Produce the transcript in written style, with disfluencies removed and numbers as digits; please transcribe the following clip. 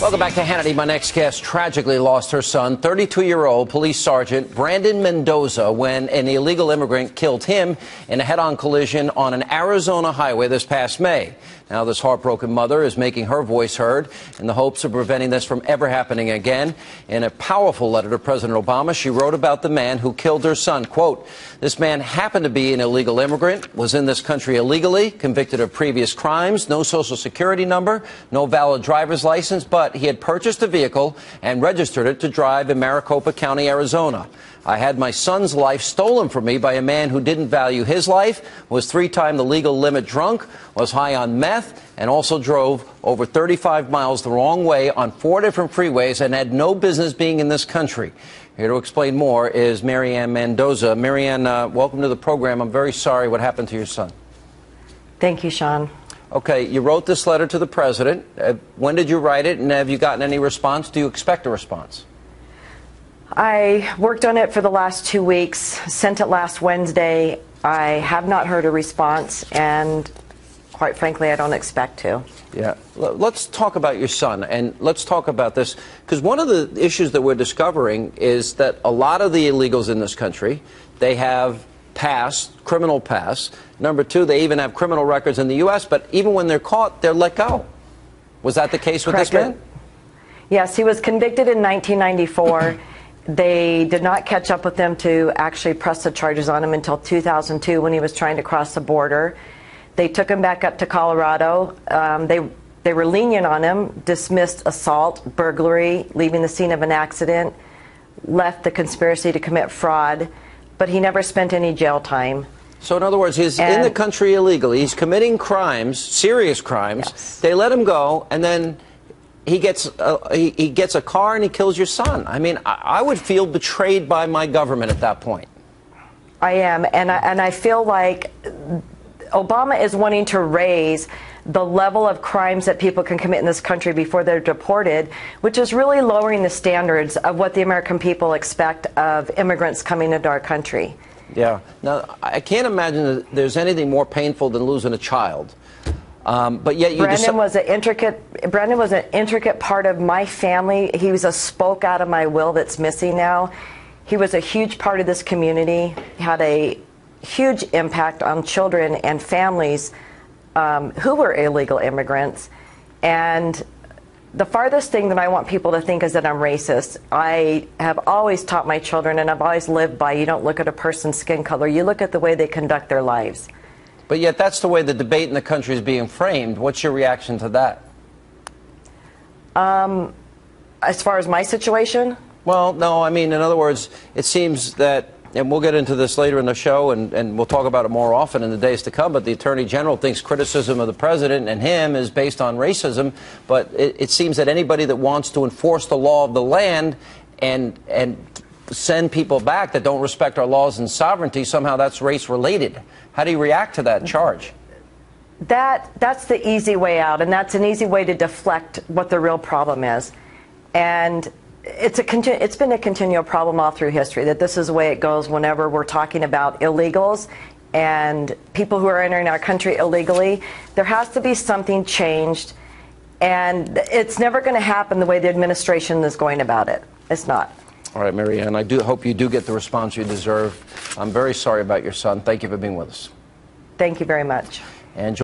Welcome back to Hannity. My next guest tragically lost her son, 32-year-old Police Sergeant Brandon Mendoza, when an illegal immigrant killed him in a head-on collision on an Arizona highway this past May. Now, this heartbroken mother is making her voice heard in the hopes of preventing this from ever happening again. In a powerful letter to President Obama, she wrote about the man who killed her son. Quote, "This man happened to be an illegal immigrant, was in this country illegally, convicted of previous crimes, no social security number, no valid driver's license, but he had purchased a vehicle and registered it to drive in Maricopa County, Arizona. I had my son's life stolen from me by a man who didn't value his life, was 3-time the legal limit drunk, was high on meth, and also drove over 35 miles the wrong way on 4 different freeways and had no business being in this country." Here to explain more is Marianne Mendoza. Marianne, welcome to the program. I'm very sorry what happened to your son. Thank you, Sean. Okay, you wrote this letter to the president. When did you write it, and have you gotten any response? Do you expect a response? I worked on it for the last 2 weeks, sent it last Wednesday. I have not heard a response, and quite frankly, I don't expect to. Yeah. Let's talk about your son, and let's talk about this, because one of the issues that we're discovering is that a lot of the illegals in this country, they have criminal past. Number two, they even have criminal records in the U.S., but even when they're caught, they're let go. Was that the case with this man? Yes, he was convicted in 1994. They did not catch up with him to actually press the charges on him until 2002 when he was trying to cross the border. They took him back up to Colorado. They were lenient on him, dismissed assault, burglary, leaving the scene of an accident, left the conspiracy to commit fraud, but he never spent any jail time. So in other words, he's in the country illegally. He's committing crimes, serious crimes. Yes. They let him go, and then he gets a car and he kills your son. I mean, I would feel betrayed by my government at that point. I am, and I feel like Obama is wanting to raise the level of crimes that people can commit in this country before they're deported, which is really lowering the standards of what the American people expect of immigrants coming into our country. Yeah. Now, I can't imagine that there's anything more painful than losing a child. But yet you Brandon was an intricate part of my family. He was a spoke out of my will that's missing now. He was a huge part of this community. He had a huge impact on children and families who were illegal immigrants. And the farthest thing that I want people to think is that I'm racist. I have always taught my children, and I've always lived by, you don't look at a person's skin color, you look at the way they conduct their lives. But yet that's the way the debate in the country is being framed. What's your reaction to that? As far as my situation? Well, no, I mean, in other words, it seems that, and we'll get into this later in the show, and we'll talk about it more often in the days to come, but the Attorney General thinks criticism of the President and him is based on racism, but it seems that anybody that wants to enforce the law of the land and send people back that don't respect our laws and sovereignty, somehow that's race-related. How do you react to that charge? That's the easy way out, and that's an easy way to deflect what the real problem is. And it's been a continual problem all through history, that this is the way it goes whenever we're talking about illegals and people who are entering our country illegally. There has to be something changed, and it's never going to happen the way the administration is going about it. It's not. All right, Marianne, I do hope you do get the response you deserve. I'm very sorry about your son. Thank you for being with us. Thank you very much. And